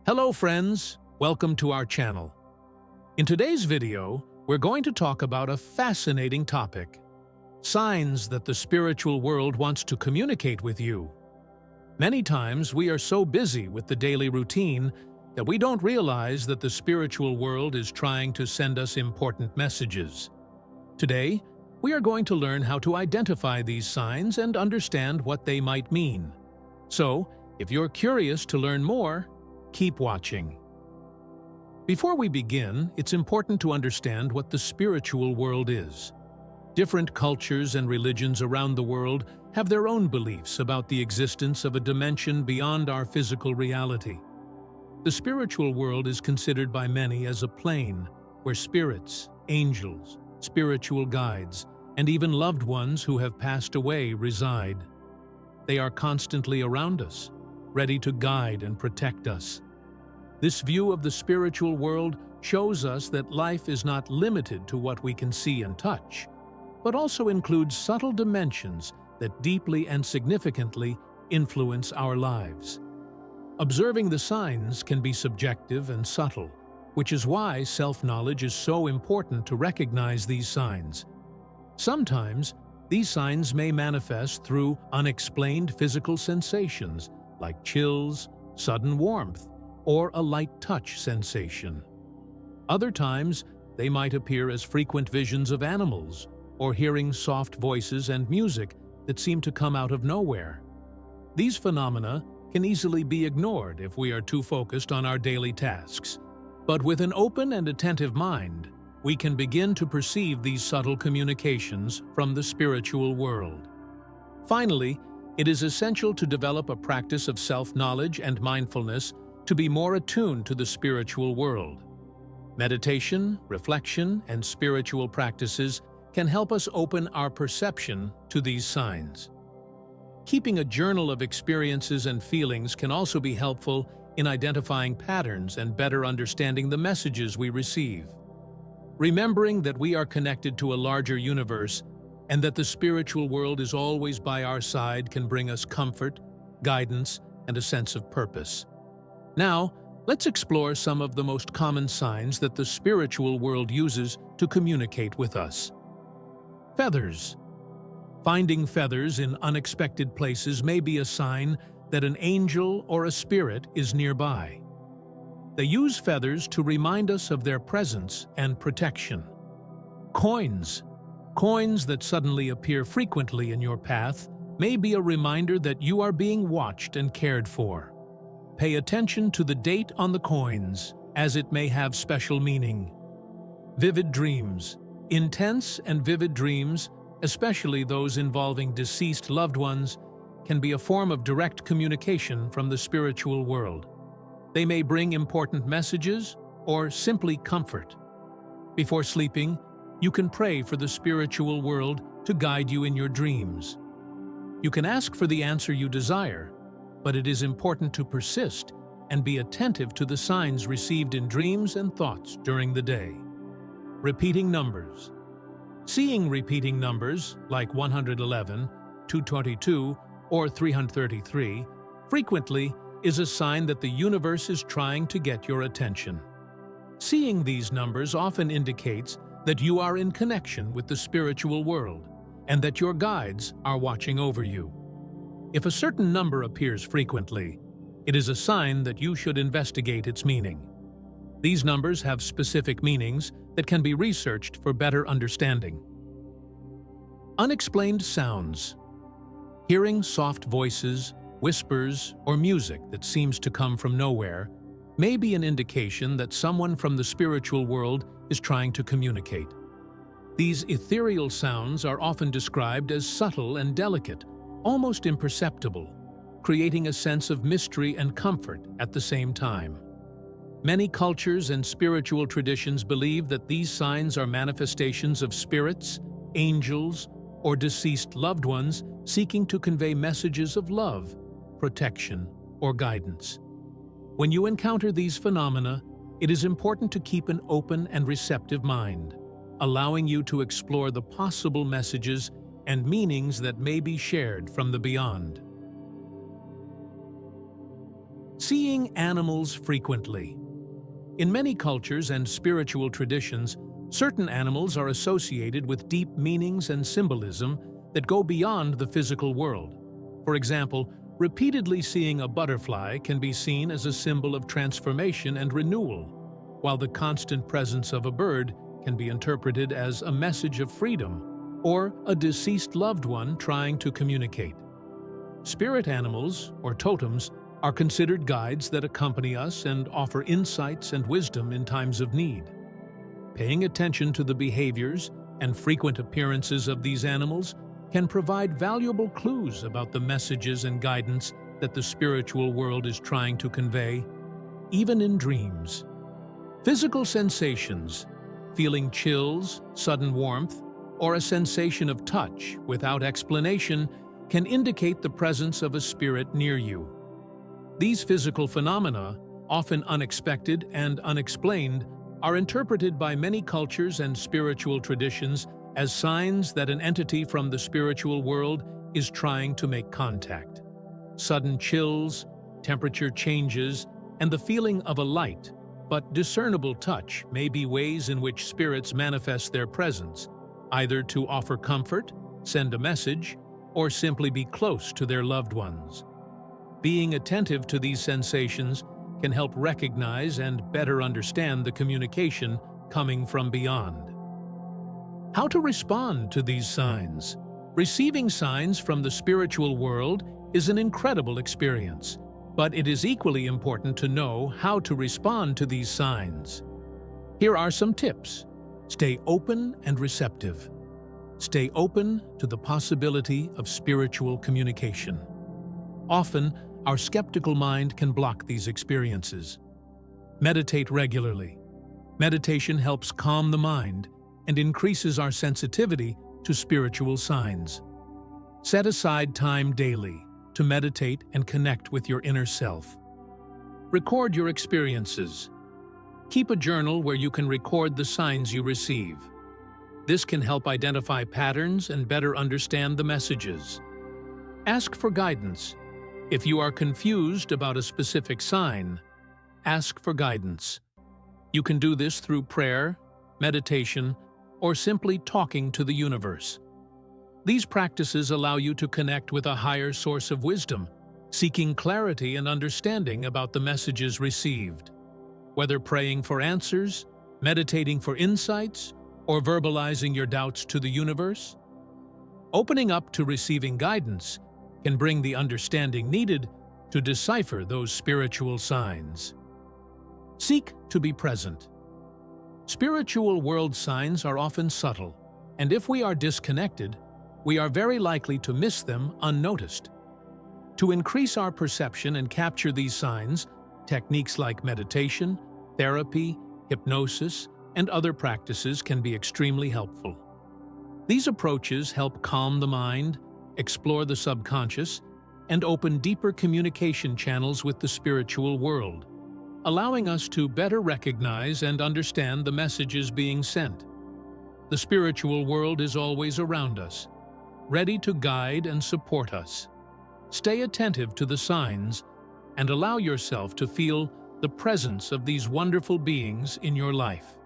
Hello friends, welcome to our channel. In today's video, we're going to talk about a fascinating topic: signs that the spiritual world wants to communicate with you. Many times we are so busy with the daily routine that we don't realize that the spiritual world is trying to send us important messages. Today, we are going to learn how to identify these signs and understand what they might mean. So, if you're curious to learn more, keep watching. Before we begin, it's important to understand what the spiritual world is. Different cultures and religions around the world have their own beliefs about the existence of a dimension beyond our physical reality. The spiritual world is considered by many as a plane where spirits, angels, spiritual guides, and even loved ones who have passed away reside. They are constantly around us, ready to guide and protect us. This view of the spiritual world shows us that life is not limited to what we can see and touch, but also includes subtle dimensions that deeply and significantly influence our lives. Observing the signs can be subjective and subtle, which is why self-knowledge is so important to recognize these signs. Sometimes, these signs may manifest through unexplained physical sensations, like chills, sudden warmth, or a light touch sensation. Other times, they might appear as frequent visions of animals, or hearing soft voices and music that seem to come out of nowhere. These phenomena can easily be ignored if we are too focused on our daily tasks. But with an open and attentive mind, we can begin to perceive these subtle communications from the spiritual world. Finally, it is essential to develop a practice of self-knowledge and mindfulness to be more attuned to the spiritual world. Meditation, reflection, and spiritual practices can help us open our perception to these signs. Keeping a journal of experiences and feelings can also be helpful in identifying patterns and better understanding the messages we receive. Remembering that we are connected to a larger universe and that the spiritual world is always by our side can bring us comfort, guidance, and a sense of purpose. Now, let's explore some of the most common signs that the spiritual world uses to communicate with us. Feathers. Finding feathers in unexpected places may be a sign that an angel or a spirit is nearby. They use feathers to remind us of their presence and protection. Coins. Coins that suddenly appear frequently in your path may be a reminder that you are being watched and cared for. Pay attention to the date on the coins, as it may have special meaning. Vivid dreams. Intense and vivid dreams, especially those involving deceased loved ones, can be a form of direct communication from the spiritual world. They may bring important messages or simply comfort. Before sleeping, you can pray for the spiritual world to guide you in your dreams. You can ask for the answer you desire, but it is important to persist and be attentive to the signs received in dreams and thoughts during the day. Repeating numbers. Seeing repeating numbers like 111, 222, or 333 frequently is a sign that the universe is trying to get your attention. Seeing these numbers often indicates that you are in connection with the spiritual world and that your guides are watching over you. If a certain number appears frequently, it is a sign that you should investigate its meaning. These numbers have specific meanings that can be researched for better understanding. Unexplained sounds. Hearing soft voices, whispers, or music that seems to come from nowhere may be an indication that someone from the spiritual world is trying to communicate. These ethereal sounds are often described as subtle and delicate, almost imperceptible, creating a sense of mystery and comfort at the same time. Many cultures and spiritual traditions believe that these signs are manifestations of spirits, angels, or deceased loved ones seeking to convey messages of love, protection, or guidance. When you encounter these phenomena, it is important to keep an open and receptive mind, allowing you to explore the possible messages and meanings that may be shared from the beyond. Seeing animals frequently. In many cultures and spiritual traditions, certain animals are associated with deep meanings and symbolism that go beyond the physical world. For example, repeatedly seeing a butterfly can be seen as a symbol of transformation and renewal, while the constant presence of a bird can be interpreted as a message of freedom or a deceased loved one trying to communicate. Spirit animals, or totems, are considered guides that accompany us and offer insights and wisdom in times of need. Paying attention to the behaviors and frequent appearances of these animals can provide valuable clues about the messages and guidance that the spiritual world is trying to convey, even in dreams. Physical sensations, feeling chills, sudden warmth, or a sensation of touch without explanation can indicate the presence of a spirit near you. These physical phenomena, often unexpected and unexplained, are interpreted by many cultures and spiritual traditions as signs that an entity from the spiritual world is trying to make contact. Sudden chills, temperature changes, and the feeling of a light, but discernible touch may be ways in which spirits manifest their presence, either to offer comfort, send a message, or simply be close to their loved ones. Being attentive to these sensations can help recognize and better understand the communication coming from beyond. How to respond to these signs? Receiving signs from the spiritual world is an incredible experience, but it is equally important to know how to respond to these signs. Here are some tips. Stay open and receptive. Stay open to the possibility of spiritual communication. Often, our skeptical mind can block these experiences. Meditate regularly. Meditation helps calm the mind and increases our sensitivity to spiritual signs. Set aside time daily to meditate and connect with your inner self. Record your experiences. Keep a journal where you can record the signs you receive. This can help identify patterns and better understand the messages. Ask for guidance. If you are confused about a specific sign, ask for guidance. You can do this through prayer, meditation, or simply talking to the universe. These practices allow you to connect with a higher source of wisdom, seeking clarity and understanding about the messages received. Whether praying for answers, meditating for insights, or verbalizing your doubts to the universe, opening up to receiving guidance can bring the understanding needed to decipher those spiritual signs. Seek to be present. Spiritual world signs are often subtle, and if we are disconnected, we are very likely to miss them unnoticed. To increase our perception and capture these signs, techniques like meditation, therapy, hypnosis, and other practices can be extremely helpful. These approaches help calm the mind, explore the subconscious, and open deeper communication channels with the spiritual world, allowing us to better recognize and understand the messages being sent. The spiritual world is always around us, ready to guide and support us. Stay attentive to the signs and allow yourself to feel the presence of these wonderful beings in your life.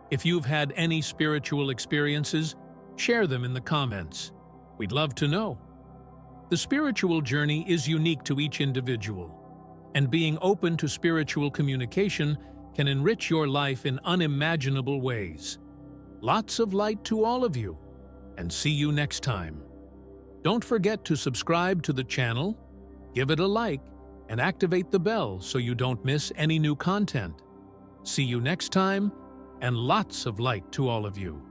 If you've had any spiritual experiences, share them in the comments. We'd love to know. The spiritual journey is unique to each individual, and being open to spiritual communication can enrich your life in unimaginable ways. Lots of light to all of you, and see you next time. Don't forget to subscribe to the channel, give it a like, and activate the bell so you don't miss any new content. See you next time, and lots of light to all of you.